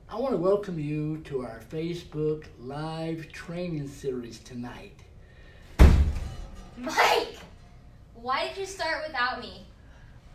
I want to welcome you to our Facebook live training series tonight. Mike, why did you start without me?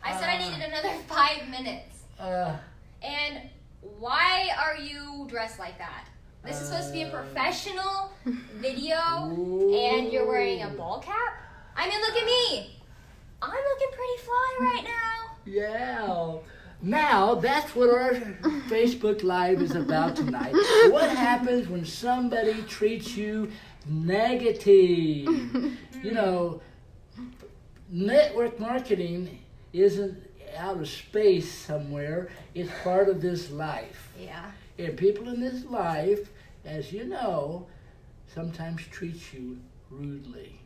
I said I needed another 5 minutes. And why are you dressed like that? This is supposed to be a professional video, and you're wearing a ball cap? I mean, look at me. I'm looking pretty fly right now. Yeah. Now, that's what our Facebook Live is about tonight. What happens when somebody treats you negative? You know, network marketing isn't out of space somewhere. It's part of this life. Yeah. And people in this life, as you know, sometimes treat you rudely.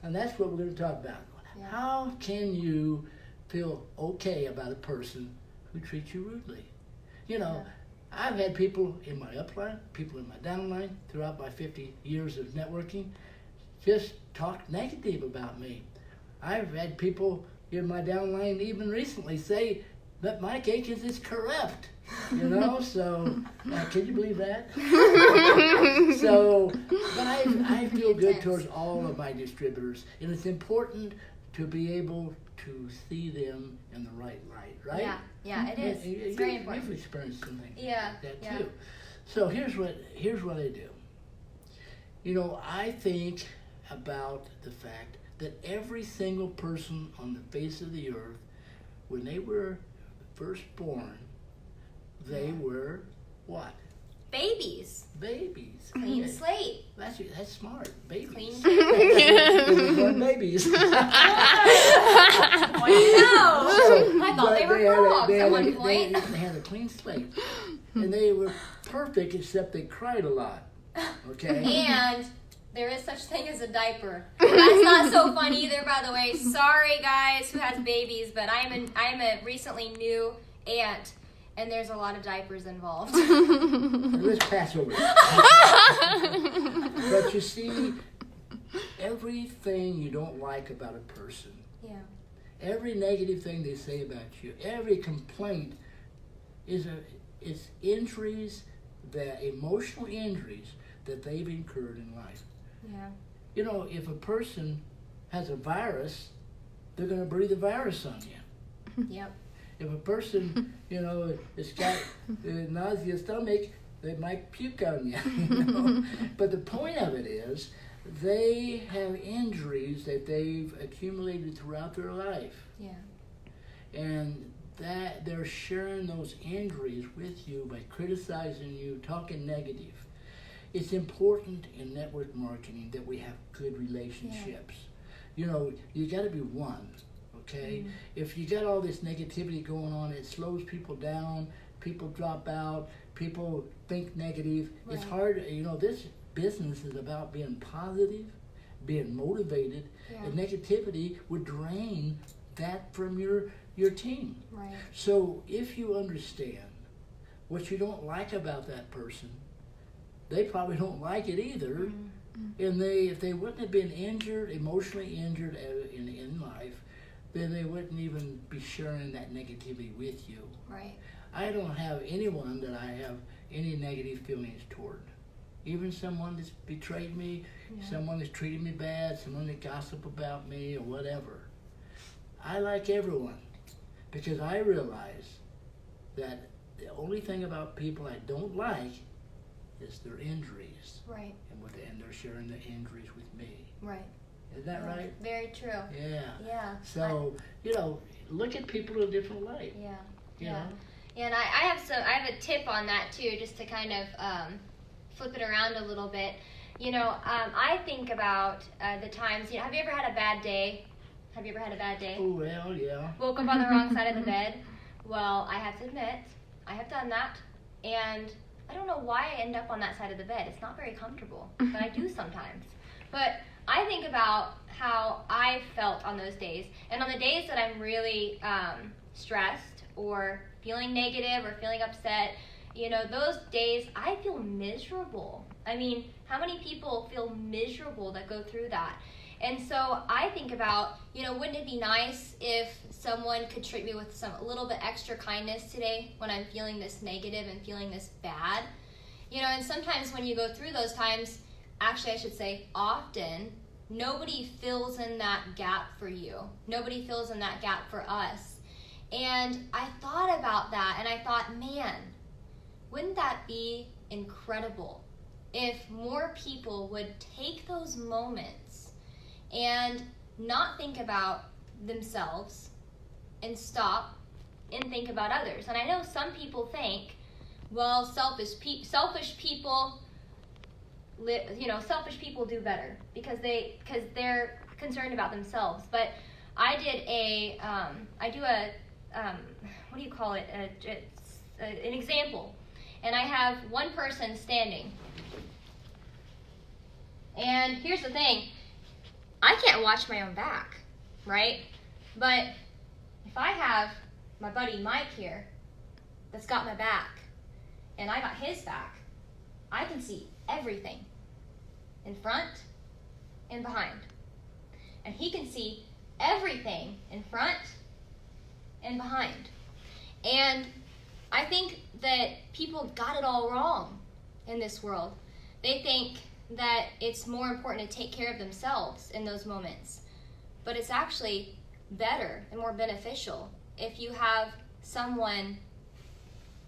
And that's what we're going to talk about. Yeah. How can you feel okay about a person who treats you rudely? You know, I've had people in my upline, people in my downline, throughout my 50 years of networking, just talk negative about me. I've had people in my downline even recently say that Mike Akins is corrupt. You know, so can you believe that? So, but I feel good towards all of my distributors, and it's important to be able to see them in the right light, right? Yeah, it is. It's very important. You've experienced something like that yeah. too. So here's what I do. You know, I think about the fact that every single person on the face of the earth, when they were first born, they were what? Babies. Babies. Clean slate. That's smart. Babies. Clean slate. They were born babies. What do you know? I thought they were frogs at one point. They had a clean slate. And they were perfect except they cried a lot. Okay? And there is such thing as a diaper. That's not so fun either, by the way. Sorry, guys, who has babies, but I'm a recently new aunt, and there's a lot of diapers involved. Let's pass over. But you see, everything you don't like about a person, every negative thing they say about you, every complaint is injuries, emotional injuries that they've incurred in life. Yeah. You know, if a person has a virus, they're going to breathe a virus on you. Yep. If a person, you know, has got a nauseous stomach, they might puke on you. You know? But the point of it is, they have injuries that they've accumulated throughout their life. Yeah. And that they're sharing those injuries with you by criticizing you, talking negative. It's important in network marketing that we have good relationships. You know, you got to be one, okay? If you got all this negativity going on, it slows people down, people drop out, people think negative. Right. It's hard, you know, this business is about being positive, being motivated, and negativity would drain that from your team. Right. So if you understand what you don't like about that person, they probably don't like it either. And if they wouldn't have been injured, emotionally injured in life, then they wouldn't even be sharing that negativity with you. Right. I don't have anyone that I have any negative feelings toward. Even someone that's betrayed me, someone that's treated me bad, someone that gossiped about me or whatever. I like everyone because I realize that the only thing about people I don't like is their injuries. Right. And they're sharing the injuries with me. Right. Isn't that right? Very true. Yeah. Yeah. So, you know, look at people in a different light. Yeah. You know? Yeah, and I have a tip on that too, just to kind of flip it around a little bit. You know, I think about the times, you know, have you ever had a bad day? Have you ever had a bad day? Oh, well, yeah. Woke up on the wrong side of the bed? Well, I have to admit, I have done that, and I don't know why I end up on that side of the bed. It's not very comfortable, but I do sometimes. But I think about how I felt on those days, and on the days that I'm really stressed or feeling negative or feeling upset, you know, those days I feel miserable. I mean, how many people feel miserable that go through that? And so I think about, wouldn't it be nice if someone could treat me with a little bit extra kindness today when I'm feeling this negative and feeling this bad? And sometimes when you go through those times, actually I should say often, nobody fills in that gap for you. Nobody fills in that gap for us. And I thought about that and I thought, man, wouldn't that be incredible if more people would take those moments and not think about themselves and stop and think about others. And I know some people think, well, selfish people do better because they're concerned about themselves. But I do what do you call it? An example. And I have one person standing. And here's the thing. I can't watch my own back, right? But if I have my buddy Mike here that's got my back and I got his back, I can see everything in front and behind. And he can see everything in front and behind. And I think that people got it all wrong in this world. They think that it's more important to take care of themselves in those moments. But it's actually better and more beneficial if you have someone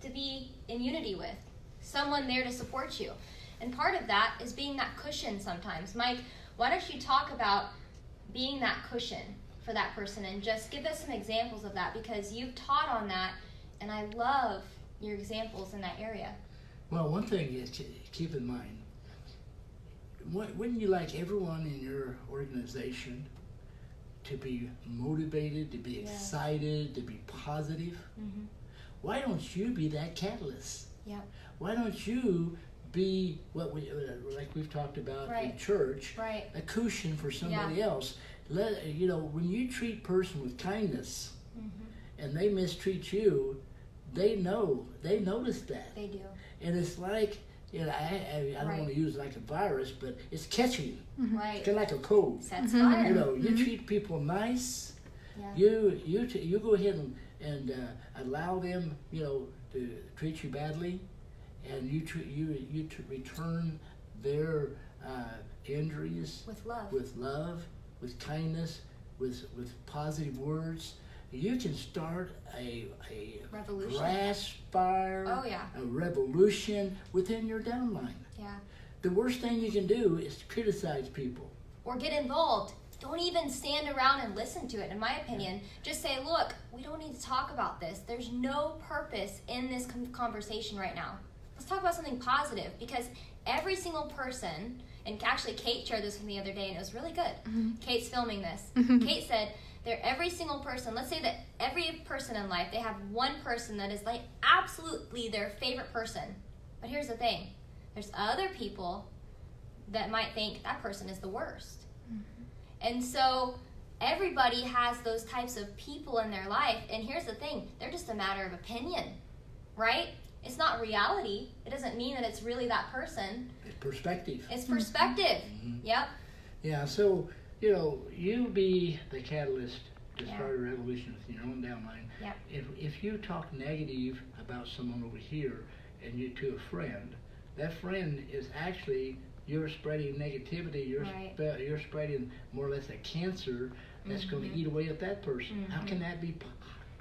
to be in unity with, someone there to support you. And part of that is being that cushion sometimes. Mike, why don't you talk about being that cushion for that person and just give us some examples of that, because you've taught on that and I love your examples in that area. Well, one thing is to keep in mind, wouldn't you like everyone in your organization to be motivated, to be excited, to be positive? Mm-hmm. Why don't you be that catalyst? Yeah. Why don't you be what like we've talked about in church, a cushion for somebody else? When you treat a person with kindness, mm-hmm. and they mistreat you, they notice that. They do. And it's like, I don't want to use like a virus, but it's catching. Mm-hmm. Right. It's kind of like a code. Sets fire. You mm-hmm. treat people nice. Yeah. You go ahead and allow them, to treat you badly, and you return their injuries with love, with kindness, with positive words. You can start a revolution. Grass fire, a revolution within your downline. Yeah. The worst thing you can do is criticize people. Or get involved. Don't even stand around and listen to it, in my opinion. Just say, look, we don't need to talk about this. There's no purpose in this conversation right now. Let's talk about something positive, because every single person, and actually Kate shared this with me the other day, and it was really good. Mm-hmm. Kate's filming this. Mm-hmm. Kate said, every single person, let's say that every person in life, they have one person that is like absolutely their favorite person. But here's the thing. There's other people that might think that person is the worst. Mm-hmm. And so everybody has those types of people in their life. And here's the thing. They're just a matter of opinion, right? It's not reality. It doesn't mean that it's really that person. It's perspective. It's perspective. Mm-hmm. Yep. Yeah, so, you be the catalyst to start a revolution with your own downline. Yep. If you talk negative about someone over here and you to a friend, that friend is actually, you're spreading negativity. You're spreading more or less a cancer that's mm-hmm. going to eat away at that person. Mm-hmm. How can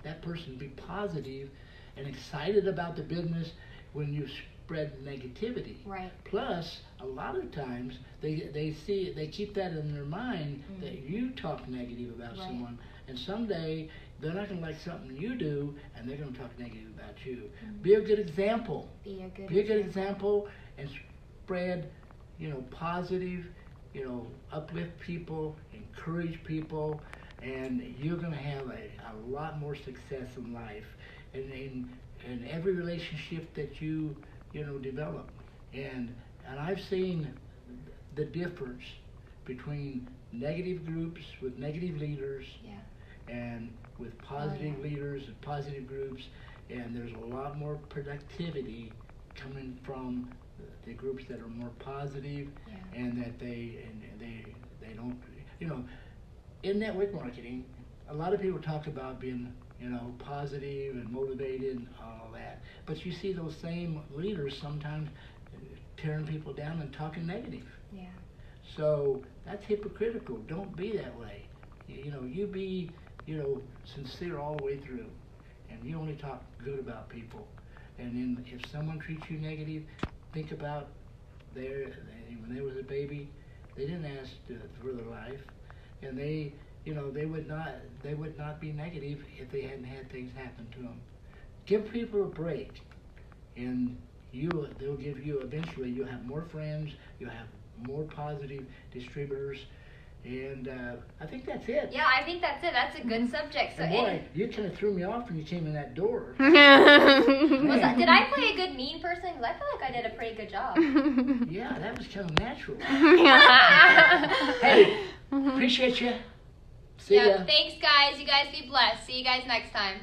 that person be positive and excited about the business when you spread negativity? Right. Plus, a lot of times they keep that in their mind mm-hmm. that you talk negative about someone, and someday they're not going to like something you do, and they're going to talk negative about you. Mm-hmm. Be a good example. Be a good example, and spread, positive, uplift people, encourage people, and you're going to have a lot more success in life, and in every relationship that you develop. And I've seen the difference between negative groups with negative leaders and with positive leaders and positive groups, and there's a lot more productivity coming from the groups that are more positive and that they don't you know, in network marketing, a lot of people talk about being, you know, positive and motivated and all that. But you see those same leaders sometimes tearing people down and talking negative. Yeah. So that's hypocritical. Don't be that way. You know, you be, you know, sincere all the way through. And you only talk good about people. And then if someone treats you negative, think about when they was a baby, they didn't ask for their life. And they, you know, they would not be negative if they hadn't had things happen to them. Give people a break, and they'll give you, eventually you'll have more friends, you'll have more positive distributors, and I think that's it. Yeah, I think that's it. That's a good subject. So, and boy, you kind of threw me off when you came in that door. did I play a good mean person? Because I feel like I did a pretty good job. Yeah, that was kind of natural. Hey, appreciate you. See ya. Thanks, guys. You guys be blessed. See you guys next time.